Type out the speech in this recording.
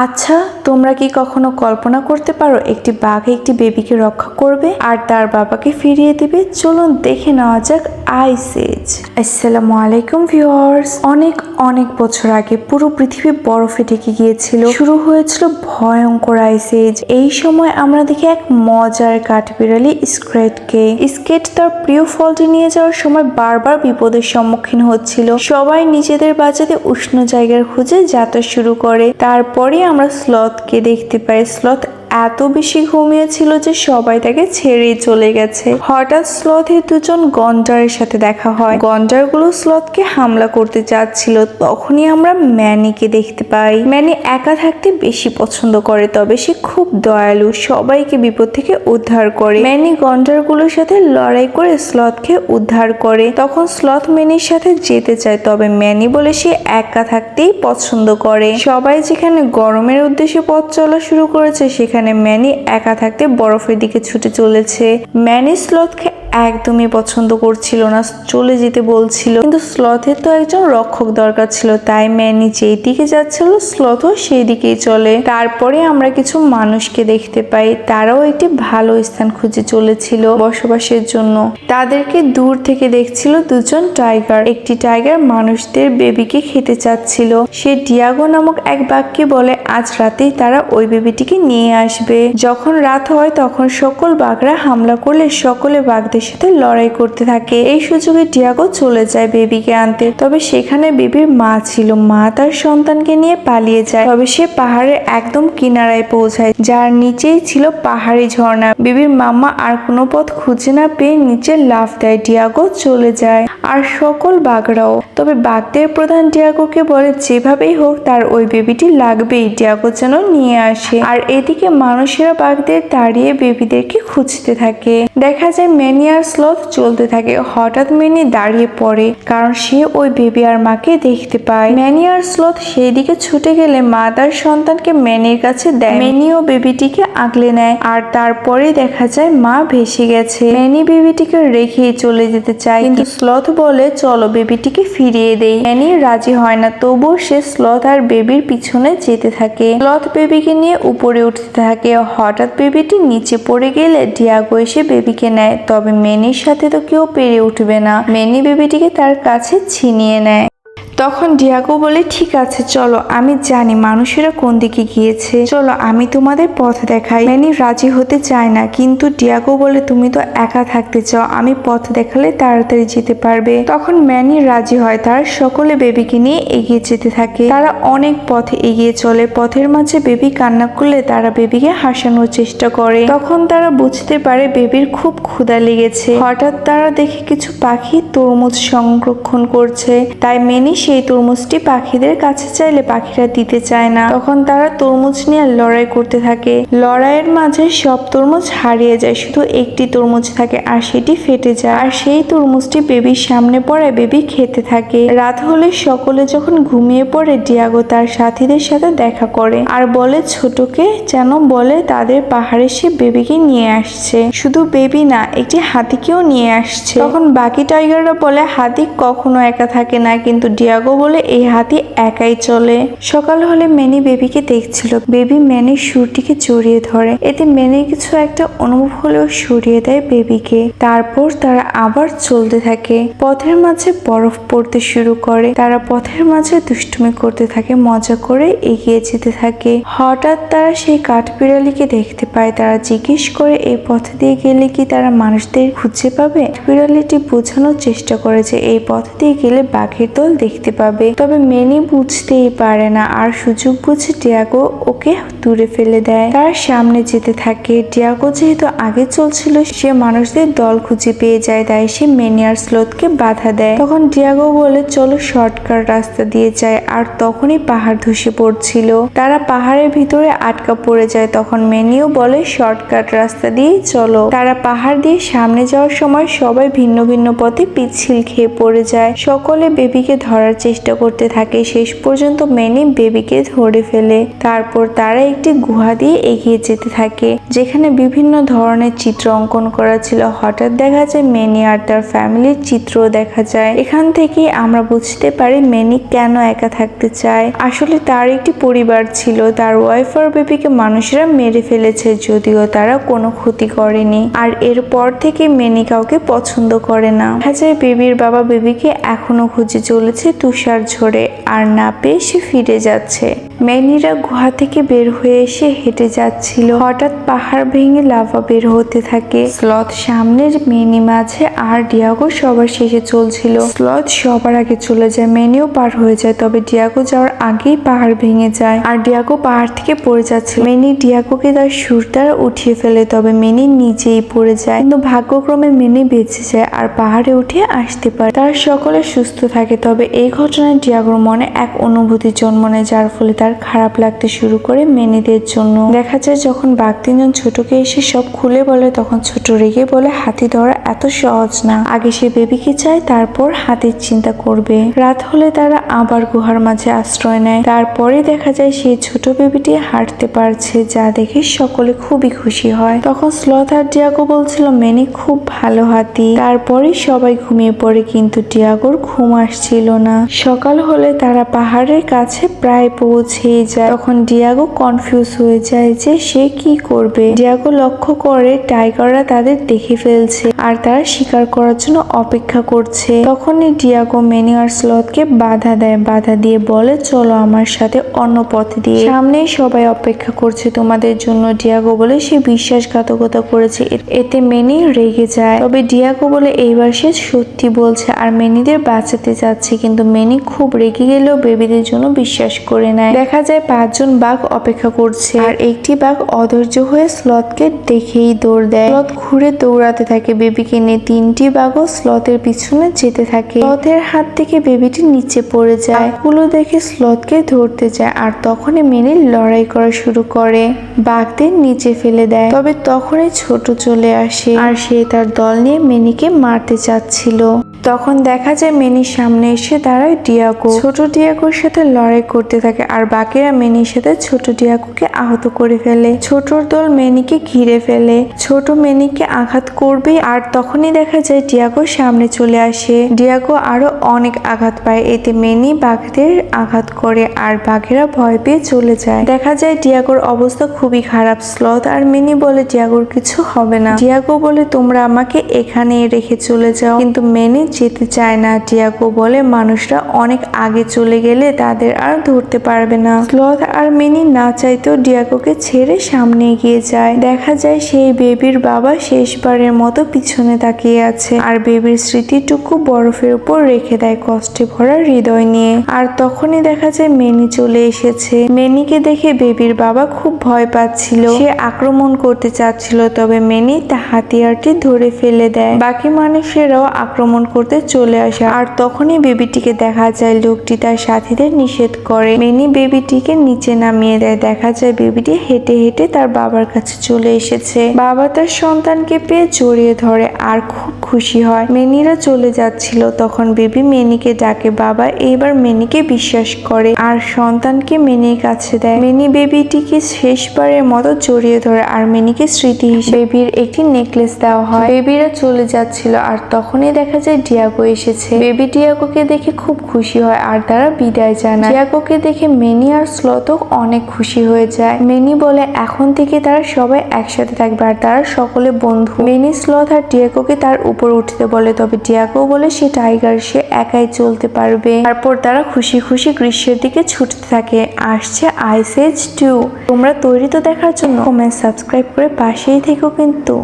আচ্ছা, তোমরা কি কখনো কল্পনা করতে পারো একটি বাঘ একটি বেবিকে রক্ষা করবে আর তার বাবাকে ফিরিয়ে দিবে? চলুন দেখে নেওয়া যাক আইস এজ। আসসালামু আলাইকুম ভিউয়ার্স। অনেক অনেক বছর আগে পুরো পৃথিবী বরফে ঢেকে গিয়েছিল। শুরু হয়েছিল ভয়ঙ্কর আইস এজ। এই সময় আমরা দেখি এক মজার কাঠবিড়ালি স্কেটকে। স্কেট তার প্রিয় ফলটি নিয়ে যাওয়ার সময় বারবার বিপদের সম্মুখীন হচ্ছিল। সবাই নিজেদের বাঁচাতে উষ্ণ জায়গার খুঁজে যাত্রা শুরু করে। তারপরে আমরা স্লথকে দেখতে পাই। স্লথ এত বেশি ঘুমিয়েছিল যে সবাই তাকে ছেড়েই চলে গেছে। হঠাৎ স্লথের দুজন গন্ডারের সাথে দেখা হয়। গন্ডারগুলো স্লথকে হামলা করতে চাচ্ছিল। তখনই আমরা ম্যানিকে দেখতে পাই। ম্যানি একা থাকতে বেশি পছন্দ করে, তবে সে খুব দয়ালু, সবাইকে বিপদ থেকে উদ্ধার করে। ম্যানি গন্ডারগুলোর সাথে লড়াই করে স্লথকে উদ্ধার করে। তখন স্লথ ম্যানির সাথে যেতে চায়, তবে ম্যানি বলে সে একা থাকতেই পছন্দ করে। সবাই যেখানে গরমের উদ্দেশ্যে পথ চলা শুরু করেছে, সেখানে ম্যানি একা থাকতে বরফের দিকে ছুটে চলেছে। ম্যানি স্লথকে একদমই পছন্দ করছিল না, চলে যেতে বলছিল, কিন্তু স্লথের তো একজন রক্ষক দরকার ছিল। তাই ম্যানি যেই দিকে যাচ্ছিল স্লথও সেই দিকেই চলে। তারপরে আমরা কিছু মানুষকে দেখতে পাই। তারাও একটি ভালো স্থান খুঁজে চলেছিল বসবাসের জন্য। তাদেরকে দূর থেকে দেখছিল দুজন টাইগার। একটি টাইগার মানুষদের বেবিকে খেতে চাচ্ছিল। সে ডিয়াগো নামক এক বাঘকে বলে আজ রাতেই তারা ওই বেবিটিকে নিয়ে আসবে। যখন রাত হয় তখন সকল বাঘরা হামলা করলে সকলে বাঘদের সাথে লড়াই করতে থাকে। এই সুযোগে ডিয়াগো চলে যায় বেবিকে আনতে। তবে সেখানে বেবির মা ছিল। মা তার সন্তানকে নিয়ে পালিয়ে যায়। তবে সে পাহাড়ের একদম কিনারায় পৌঁছায়, যার নিচেই ছিল পাহাড়ি ঝর্ণা। বেবির মাম্মা আর কোনো পথ খুঁজে না পেয়ে নিচে লাফ দেয়। ডিয়াগো চলে যায়, আর সকল বাঘরাও। তবে বাঘদের প্রধান ডিয়াগোকে বলে যেভাবেই হোক তার ওই বেবিটি লাগবেই, ডিয়াগো যেন নিয়ে আসে। আর এদিকে মানুষেরা বাঘদের তাড়িয়ে বেবিদেরকে খুঁজতে থাকে। দেখা যায় ম্যানি আর স্লথ চলতে থাকে। হঠাৎ ম্যানি দাঁড়িয়ে পড়ে, কারণ সে ওই বেবি আর মাকে দেখতে পায়। ম্যানি আর স্লথ সেই দিকে ছুটে গেলে মা তার সন্তানকে ম্যানির কাছে দেয়। ম্যানি ও বেবিটিকে আগলে নেয়, আর তারপরে দেখা যায় মা ভেসে গেছে। ম্যানি বেবিটিকে রেখেই চলে যেতে চায়, কিন্তু স্লথ বলে চলো বেবিটিকে ফিরিয়ে দেই। ম্যানি রাজি হয় না, তবুও সে স্লথ আর বেবির পিছনে যেতে থাকে। স্লথ বেবিকে নিয়ে উপরে উঠতে থাকে। হঠাৎ বেবিটি নিচে পড়ে গেলে ডিয়াগো এসে বেবিকে নেয়। তবে ম্যানির সাথে তো কেউ পেরে উঠবে না। ম্যানি বেবিটিকে তার কাছে ছিনিয়ে নেয়। তখন ডিয়াগো বলে ঠিক আছে চলো, আমি জানি মানুষেরা কোন দিকে গিয়েছে, চলো আমি তোমাদের পথ দেখাই। ম্যানি রাজি হতে চায় না, কিন্তু ডিয়াগো বলে তুমি তো একা থাকতে চাও, আমি পথ দেখালে তাড়াতাড়ি যেতে পারবে। তখন ম্যানি রাজি হয়। তারা সকলে বেবিকে নিয়ে এগিয়ে যেতে থাকে। তারা অনেক পথ এগিয়ে চলে। পথের মাঝে বেবি কান্না করলে তারা বেবিকে হাসানোর চেষ্টা করে। তখন তারা বুঝতে পারে বেবির খুব ক্ষুধা লেগেছে। হঠাৎ তারা দেখে কিছু পাখি তরমুজ সংরক্ষণ করছে। তাই ম্যানি সেই তরমুজটি পাখিদের কাছে চাইলে পাখিরা দিতে চায় না। তখন তারা তরমুজ নিয়ে লড়াই করতে থাকে। লড়াইয়ের মাঝে সব তরমুজ হারিয়ে যায়, শুধু একটি তরমুজ থাকে, আর সেটি ফেটে যায়। আর সেই তরমুজটি বেবির সামনে পড়ে বেবি খেতে থাকে। রাত হলে সকলে যখন ঘুমিয়ে পড়ে, ডিয়াগো তার সাথীদের সাথে দেখা করে আর বলে ছোটকে যেন বলে তাদের পাহাড়ে সে বেবিকে নিয়ে আসছে। শুধু বেবি না, একটি হাতিকেও নিয়ে আসছে। তখন বাকি টাইগাররা বলে হাতি কখনো একা থাকে না, কিন্তু ডিয়াগো বলে এই হাতি একাই চলে। সকাল হলে ম্যানি বেবিকে দেখছিল। বেবি ম্যানির সুরটিকে জড়িয়ে ধরে। এতে ম্যানির কিছু একটা অনুভব হলেও সরিয়ে দেয় বেবিকে। তারপর তারা আবার চলতে থাকে। পথের মাঝে বরফ পড়তে শুরু করে। তারা পথের মাঝে দুষ্টুমি করতে থাকে, মজা করে এগিয়ে যেতে থাকে। হঠাৎ তারা সেই কাঠবিড়ালিকে দেখতে পায়। তারা জিজ্ঞেস করে এই পথ দিয়ে গেলে কি তারা মানুষদের খুঁজে পাবে? বিড়ালিটি বোঝানোর চেষ্টা করে যে এই পথ দিয়ে গেলে বাঘের দল দেখতে পাবে। তবে ম্যানি বুঝতেই পারে না, আর সুযোগ বুঝে ডিয়াগো ওকে দূরে ফেলে দেয়। তারা সামনে যেতে থাকে। ডিয়াগো যেহেতু আগে চলছিল, সে মানুষদের দল খুঁজে পেয়ে যায়। তাই সে ম্যানি আর স্লথকে বাধা দেয়। তখন ডিয়াগো বলে চলো শর্টকাট রাস্তা দিয়ে যায়। আর তখনই পাহাড় ধসে পড়ছিল। তারা পাহাড়ের ভিতরে আটকা পড়ে যায়। তখন ম্যানিও বলে শর্টকাট রাস্তা দিয়েই চলো। তারা পাহাড় দিয়ে সামনে যাওয়ার সময় সবাই ভিন্ন ভিন্ন পথে পিচ্ছিল খেয়ে পড়ে যায়। সকলে বেবিকে ধরার চেষ্টা করতে থাকে। শেষ পর্যন্ত মেনি বেবিকে ধরে ফেলে। তারপর তারা একটি গুহা দিয়ে এগিয়ে যেতে থাকে যেখানে বিভিন্ন ধরনের চিত্র অঙ্কন করা ছিল। হঠাৎ দেখা যায় মেনি আর তার ফ্যামিলির চিত্রও দেখা যায়। এখান থেকে আমরা বুঝতে পারি মেনি কেন একা থাকতে চায়। আসলে তার একটি পরিবার ছিল, তার ওয়াইফ আর বেবিকে মানুষেরা মেরে ফেলেছে, যদিও তারা কোনো ক্ষতি করেনি। আর এরপর থেকে মেনি কাউকে পছন্দ করে না। দেখা যায় বেবির বাবা বেবিকে এখনো খুঁজে চলেছে তুষার ঝরে, আর না পেয়ে সে ফিরে যাচ্ছে। মেনিরা গুহা থেকে বের হয়ে এসে হেঁটে যাচ্ছিল। হঠাৎ পাহাড় ভেঙে লাভা বের হতে থাকে। স্লথ সামনের, মেনি মাঝে আর ডিয়াগো সবার শেষে চলছিল। স্লথ সবার আগে চলে যায়, মেনিও পার হয়ে যায়, তবে ডিয়াগো যাওয়ার আগেই পাহাড় ভেঙে যায় আর ডিয়াগো পাহাড় থেকে পড়ে যাচ্ছে। মেনি ডিয়াগোকে তার সুর দ্বারা উঠিয়ে ফেলে, তবে মেনি নিচেই পড়ে যায়। কিন্তু ভাগ্যক্রমে মেনি বেঁচে যায় আর পাহাড়ে উঠে আসতে পারে। তার সকলে সুস্থ থাকে। তবে এই ঘটনায় ডিয়াগোর মনে এক অনুভূতি জন্ম নেয়, যার ফলে তার খারাপ লাগতে শুরু করে মেনিদের জন্য। দেখা যায় যখন বাঘ তিনজন ছোটকে এসে সব খুলে বলে, তখন ছোট রেগে বলে হাতি ধরা এত সহজ না, আগে সে বেবিকে চায়, তারপর হাতির চিন্তা করবে। রাত হলে তারা আবার গুহার মাঝে আশ্রয় নেয়। তারপরে দেখা যায় সেই ছোট বেবিটি হাঁটতে পারছে, যা দেখে সকলে খুবই খুশি হয়। তখন স্লথ আর ডিয়াগো বলছিল মেনি খুব ভালো হাতি। তারপরে সবাই ঘুমিয়ে পড়ে, কিন্তু ডিয়াগোর ঘুম আসছিল না। সকাল হলে তারা পাহাড়ের কাছে প্রায় পৌঁছেই যায়। তখন ডিয়াগো কনফিউজ হয়ে যায় যে সে কি করবে। ডিয়াগো লক্ষ্য করে টাইগাররা তাদের দেখে ফেলছে আর তারা শিকার করার জন্য অপেক্ষা করছে। তখনই ডিয়াগো মেনি আর স্লথকে বাধা দেয়, বাধা দিয়ে বলে চলো আমার সাথে অন্য পথ দিয়ে, সামনেই সবাই অপেক্ষা করছে তোমাদের জন্য। ডিয়াগো বলে সে বিশ্বাসঘাতকতা করেছে। এতে মেনি রেগে যায়, তবে ডিয়াগো বলে এইবার সে সত্যি বলছে আর মেনিদের বাঁচাতে যাচ্ছে। কিন্তু মেনি খুব রেগে গেলেও বেবিদের জন্য বিশ্বাস করে নেয়। দেখা যায় 5 জন বাঘ অপেক্ষা করছে আর একটি বাঘ অধৈর্য হয়ে স্লথকে দেখেই দৌড় দেয়। স্লথ ঘুরে দৌড়াতে থাকে বেবিকে নিয়ে। 3টি বাঘও স্লথের পিছনে যেতে থাকে। স্লথের হাত থেকে বেবিটি নিচে পড়ে যায়। বাঘগুলো দেখে স্লথকে ধরতে যায় আর তখনই মেনি লড়াই করা শুরু করে, বাঘদের নিচে ফেলে দেয়। তবে তখনই ছোট চলে আসে আর সে তার দল নিয়ে মেনিকে মারতে চাচ্ছিল। তখন দেখা যায় মেনির সামনে এসে দাঁড়ায় ডিয়াগো। ছোট ডিয়াগোর সাথে লড়াই করতে থাকে আর বাকিরা মেনির সাথে ছোট ডিয়াগোকে আহত করে ফেলে। ছোটর দল মেনিকে ঘিরে ফেলে, ছোট মেনিকে আঘাত করবে আর তখনই দেখা যায় ডিয়াগো সামনে চলে আসে। ডিয়াগো আরো অনেক আঘাত পায়, এতে মেনি বাঘদের আঘাত করে আর বাঘেরা ভয় পেয়ে চলে যায়। দেখা যায় ডিয়াগোর অবস্থা খুবই খারাপ। স্লথ আর মেনি বলে ডিয়াগোর কিছু হবে না। ডিয়াগো বলে তোমরা আমাকে এখানেই রেখে চলে যাও, কিন্তু মেনি যেতে চায় না। ডিয়াগো বলে মানুষরা অনেক আগে চলে গেলে তাদের আর ধরতে পারবে না। স্লথ আর মেনি না চাইতেও ডিয়াগোকে ছেড়ে সামনে এগিয়ে যায়। দেখা যায় সেই বেবির বাবা শেষবারের মতো পিছনে তাকিয়ে আছে আর বেবির স্মৃতিটুকু বরফের উপর রেখে দেয় কষ্টে ভরা হৃদয় নিয়ে। আর তখনই দেখা যায় মেনি চলে এসেছে। মেনিকে দেখে বেবির বাবা খুব ভয় পাচ্ছিল, সে আক্রমণ করতে চাচ্ছিল, তবে মেনি তা হাতিয়ারটি ধরে ফেলে দেয়। বাকি মানুষেরাও আক্রমণ করতে চলে আসে আর তখনই বেবিটিকে দেখা যায় লোকটি তার সাথীদের নিষেধ করে। মেনি বেবিটিকে নিচে নামিয়ে দেয়। দেখা যায় বেবিটি হেঁটে হেঁটে তার বাবার কাছে চলে এসেছে। বাবা তার সন্তানকে পেয়ে জড়িয়ে ধরে আর খুব খুশি হয়। মেনিরা চলে যাচ্ছিল, তখন বেবি মেনিকে ডাকে। বাবা এইবার মেনিকে বিশ্বাস করে আর সন্তানকে মেনির কাছে দেয়। মেনি বেবিটিকে শেষবারের মতো জড়িয়ে ধরে আর মেনিকে স্মৃতি হিসেবে বেবির একটি নেকলেস দেওয়া হয়। বেবিরা চলে যাচ্ছিল আর তখনই দেখা যায় ডিয়াগো এসেছে। বেবি ডিয়াগোকে দেখে খুব খুশি হয় আর তারা বিদায় জানায়। ডিয়াগোকে দেখে মেনি আর স্লথও অনেক খুশি হয়ে যায়। মেনি বলে এখন থেকে তারা সবাই একসাথে থাকবে আর তারা সকলে বন্ধু। মেনি স্লথ আর ডিয়াগোকে তার উপর উঠতে বলে, তবে ডিয়াগো বলে সে টাইগার, সে একাই চলতে পারবে। তারপর তারা খুশি খুশি গ্রীষ্মের দিকে ছুটতে থাকে। আসছে আইস এজ 2। তোমরা তৈরি তো দেখার জন্য? কমেন্ট সাবস্ক্রাইব করে পাশেই থেকো কিন্তু।